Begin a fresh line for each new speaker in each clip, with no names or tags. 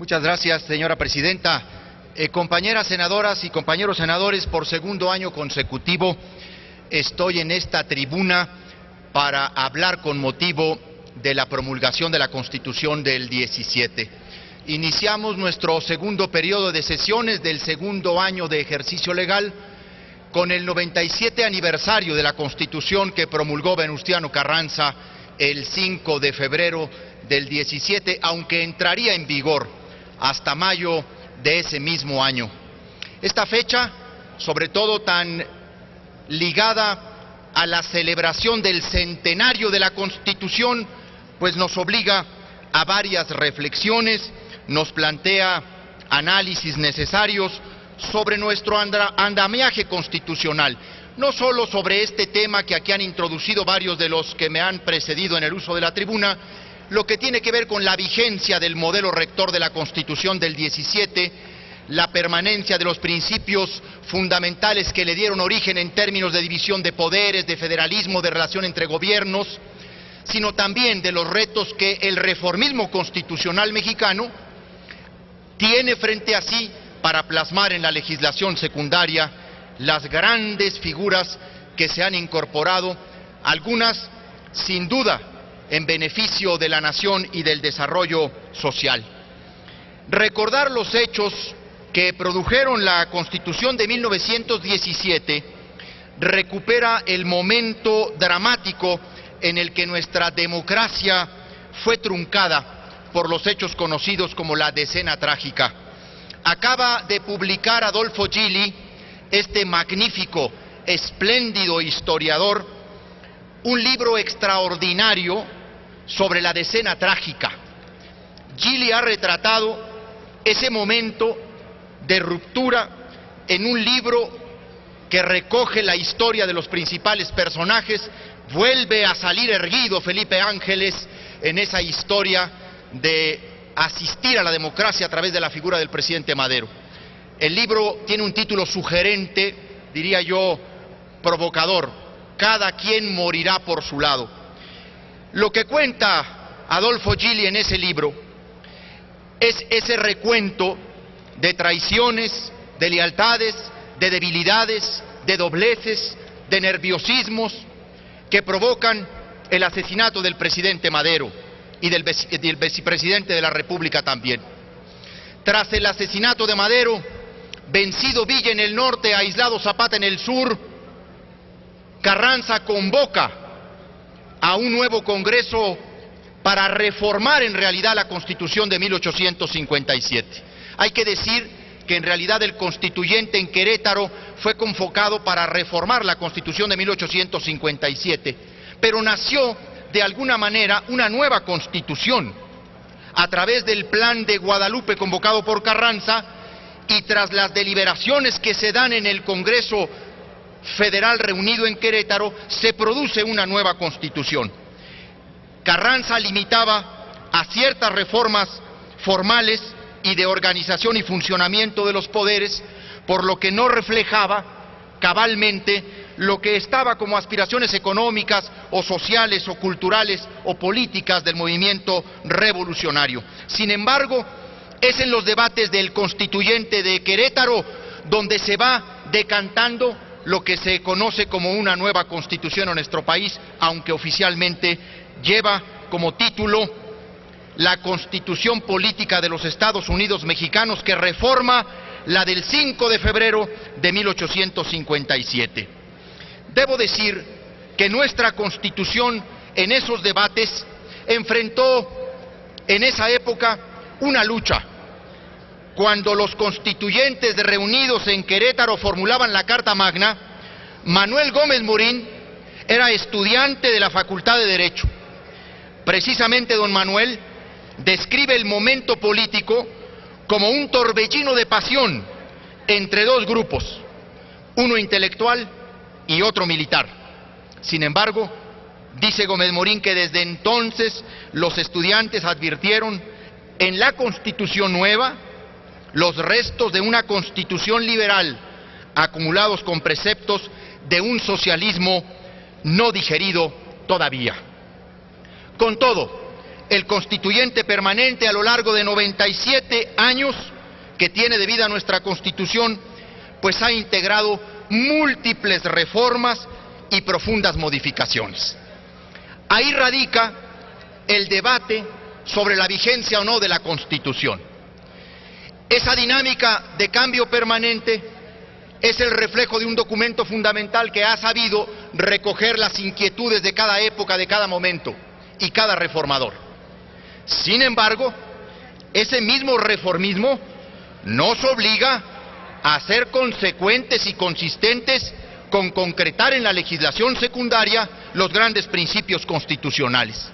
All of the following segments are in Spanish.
Muchas gracias, señora presidenta. Compañeras senadoras y compañeros senadores, por segundo año consecutivo estoy en esta tribuna para hablar con motivo de la promulgación de la Constitución del 17. Iniciamos nuestro segundo periodo de sesiones del segundo año de ejercicio legal con el 97 aniversario de la Constitución que promulgó Venustiano Carranza el 5 de febrero del 17, aunque entraría en vigor hasta mayo de ese mismo año. Esta fecha, sobre todo tan ligada a la celebración del centenario de la Constitución, pues nos obliga a varias reflexiones, nos plantea análisis necesarios sobre nuestro andamiaje constitucional, no solo sobre este tema que aquí han introducido varios de los que me han precedido en el uso de la tribuna, lo que tiene que ver con la vigencia del modelo rector de la Constitución del 17, la permanencia de los principios fundamentales que le dieron origen en términos de división de poderes, de federalismo, de relación entre gobiernos, sino también de los retos que el reformismo constitucional mexicano tiene frente a sí para plasmar en la legislación secundaria las grandes figuras que se han incorporado, algunas sin duda en beneficio de la nación y del desarrollo social. Recordar los hechos que produjeron la Constitución de 1917 recupera el momento dramático en el que nuestra democracia fue truncada por los hechos conocidos como la Decena Trágica. Acaba de publicar Adolfo Gili, este magnífico, espléndido historiador, un libro extraordinario sobre la Decena Trágica. Gili ha retratado ese momento de ruptura en un libro que recoge la historia de los principales personajes. Vuelve a salir erguido Felipe Ángeles en esa historia de asistir a la democracia a través de la figura del presidente Madero. El libro tiene un título sugerente, diría yo, provocador: Cada quien morirá por su lado. Lo que cuenta Adolfo Gili en ese libro es ese recuento de traiciones, de lealtades, de debilidades, de dobleces, de nerviosismos que provocan el asesinato del presidente Madero y del vicepresidente de la República también. Tras el asesinato de Madero, vencido Villa en el norte, aislado Zapata en el sur, Carranza convoca a un nuevo Congreso para reformar en realidad la Constitución de 1857. Hay que decir que en realidad el constituyente en Querétaro fue convocado para reformar la Constitución de 1857, pero nació de alguna manera una nueva Constitución a través del Plan de Guadalupe convocado por Carranza, y tras las deliberaciones que se dan en el Congreso Federal reunido en Querétaro, se produce una nueva Constitución. Carranza limitaba a ciertas reformas formales y de organización y funcionamiento de los poderes, por lo que no reflejaba cabalmente lo que estaba como aspiraciones económicas o sociales o culturales o políticas del movimiento revolucionario. Sin embargo, es en los debates del constituyente de Querétaro donde se va decantando lo que se conoce como una nueva Constitución en nuestro país, aunque oficialmente lleva como título la Constitución Política de los Estados Unidos Mexicanos, que reforma la del 5 de febrero de 1857. Debo decir que nuestra Constitución en esos debates enfrentó en esa época una lucha. Cuando los constituyentes reunidos en Querétaro formulaban la Carta Magna, Manuel Gómez Morín era estudiante de la Facultad de Derecho. Precisamente don Manuel describe el momento político como un torbellino de pasión entre dos grupos, uno intelectual y otro militar. Sin embargo, dice Gómez Morín que desde entonces los estudiantes advirtieron en la Constitución nueva los restos de una Constitución liberal acumulados con preceptos de un socialismo no digerido todavía. Con todo, el constituyente permanente a lo largo de 97 años que tiene de vida nuestra Constitución, pues ha integrado múltiples reformas y profundas modificaciones. Ahí radica el debate sobre la vigencia o no de la Constitución. Esa dinámica de cambio permanente es el reflejo de un documento fundamental que ha sabido recoger las inquietudes de cada época, de cada momento y cada reformador. Sin embargo, ese mismo reformismo nos obliga a ser consecuentes y consistentes con concretar en la legislación secundaria los grandes principios constitucionales.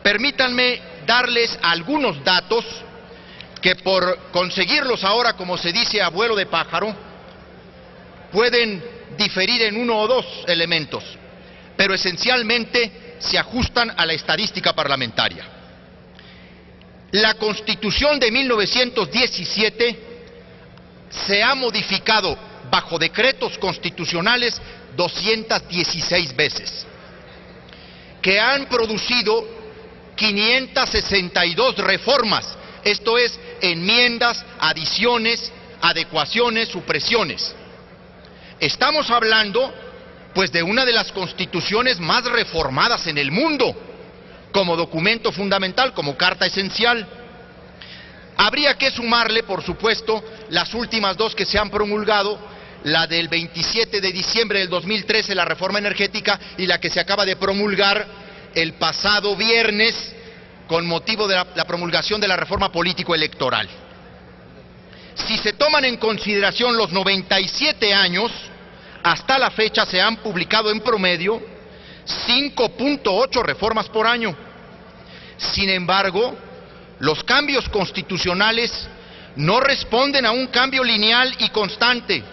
Permítanme darles algunos datos que, por conseguirlos ahora, como se dice, a vuelo de pájaro, pueden diferir en uno o dos elementos, pero esencialmente se ajustan a la estadística parlamentaria. La Constitución de 1917 se ha modificado bajo decretos constitucionales 216 veces, que han producido 562 reformas, esto es, enmiendas, adiciones, adecuaciones, supresiones. Estamos hablando, pues, de una de las constituciones más reformadas en el mundo, como documento fundamental, como carta esencial. Habría que sumarle, por supuesto, las últimas dos que se han promulgado, la del 27 de diciembre del 2013, la reforma energética, y la que se acaba de promulgar el pasado viernes, con motivo de la promulgación de la reforma político-electoral. Si se toman en consideración los 97 años, hasta la fecha se han publicado en promedio 5.8 reformas por año. Sin embargo, los cambios constitucionales no responden a un cambio lineal y constante,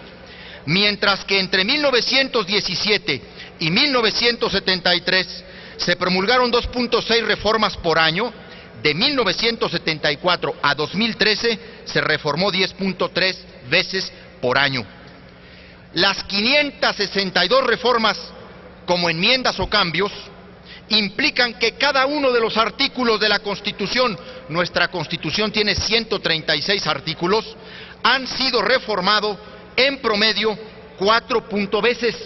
mientras que entre 1917 y 1973 se promulgaron 2.6 reformas por año. De 1974 a 2013 se reformó 10.3 veces por año. Las 562 reformas como enmiendas o cambios implican que cada uno de los artículos de la Constitución, nuestra Constitución tiene 136 artículos, han sido reformados en promedio 4 veces.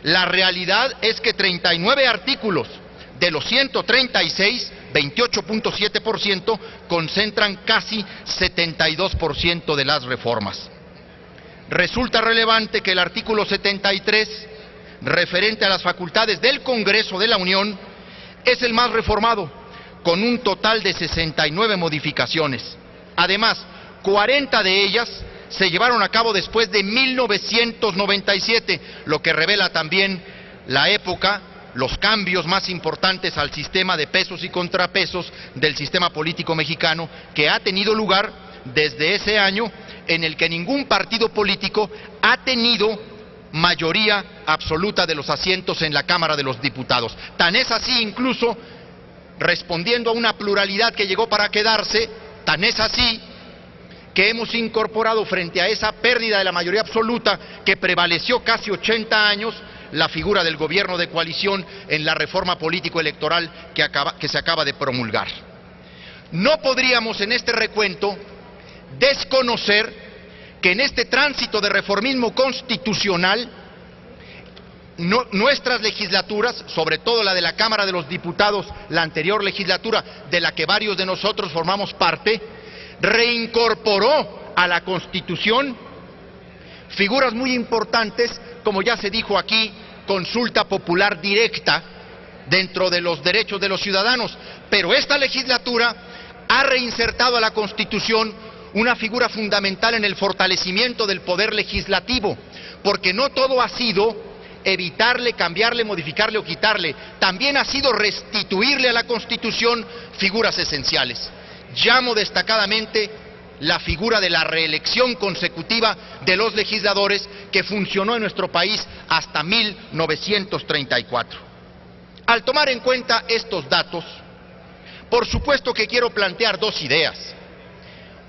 La realidad es que 39 artículos de los 136, 28.7%, concentran casi 72% de las reformas. Resulta relevante que el artículo 73, referente a las facultades del Congreso de la Unión, es el más reformado, con un total de 69 modificaciones. Además, 40 de ellas se llevaron a cabo después de 1997, lo que revela también la época, los cambios más importantes al sistema de pesos y contrapesos del sistema político mexicano, que ha tenido lugar desde ese año, en el que ningún partido político ha tenido mayoría absoluta de los asientos en la Cámara de los Diputados. Tan es así, incluso, respondiendo a una pluralidad que llegó para quedarse, tan es así que hemos incorporado, frente a esa pérdida de la mayoría absoluta que prevaleció casi 80 años, la figura del gobierno de coalición en la reforma político-electoral que se acaba de promulgar. No podríamos en este recuento desconocer que en este tránsito de reformismo constitucional, nuestras legislaturas, sobre todo la de la Cámara de los Diputados, la anterior legislatura de la que varios de nosotros formamos parte, reincorporó a la Constitución figuras muy importantes, como ya se dijo aquí, consulta popular directa dentro de los derechos de los ciudadanos. Pero esta legislatura ha reinsertado a la Constitución una figura fundamental en el fortalecimiento del poder legislativo, porque no todo ha sido evitarle, cambiarle, modificarle o quitarle, también ha sido restituirle a la Constitución figuras esenciales. Llamo destacadamente la figura de la reelección consecutiva de los legisladores, que funcionó en nuestro país hasta 1934. Al tomar en cuenta estos datos, por supuesto que quiero plantear dos ideas.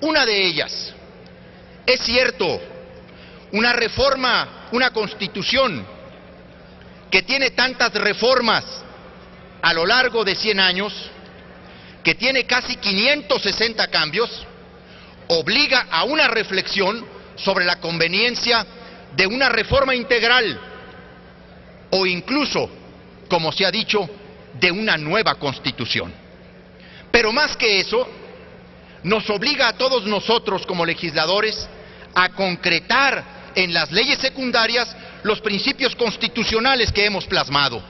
Una de ellas, es cierto, una reforma, una Constitución que tiene tantas reformas a lo largo de 100 años, que tiene casi 560 cambios, obliga a una reflexión sobre la conveniencia de una reforma integral o incluso, como se ha dicho, de una nueva Constitución. Pero más que eso, nos obliga a todos nosotros como legisladores a concretar en las leyes secundarias los principios constitucionales que hemos plasmado.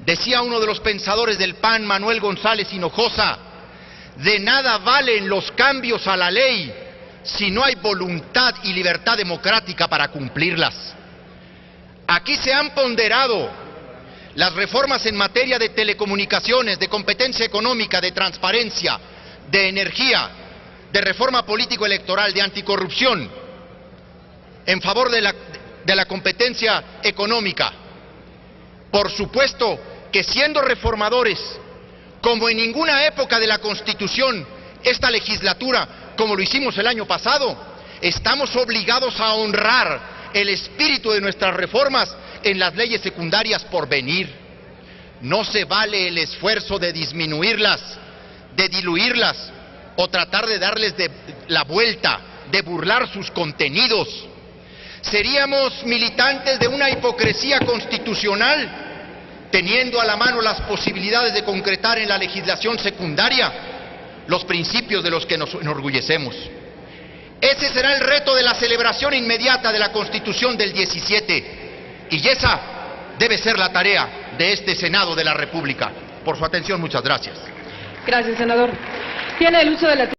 Decía uno de los pensadores del PAN, Manuel González Hinojosa, de nada valen los cambios a la ley si no hay voluntad y libertad democrática para cumplirlas. Aquí se han ponderado las reformas en materia de telecomunicaciones, de competencia económica, de transparencia, de energía, de reforma político-electoral, de anticorrupción, en favor de la competencia económica. Por supuesto que siendo reformadores, como en ninguna época de la Constitución, esta legislatura, como lo hicimos el año pasado, estamos obligados a honrar el espíritu de nuestras reformas en las leyes secundarias por venir. No se vale el esfuerzo de disminuirlas, de diluirlas o tratar de darles la vuelta, de burlar sus contenidos. Seríamos militantes de una hipocresía constitucional, teniendo a la mano las posibilidades de concretar en la legislación secundaria los principios de los que nos enorgullecemos. Ese será el reto de la celebración inmediata de la Constitución del 17, y esa debe ser la tarea de este Senado de la República. Por su atención, muchas gracias.
Gracias, senador. Tiene el uso de la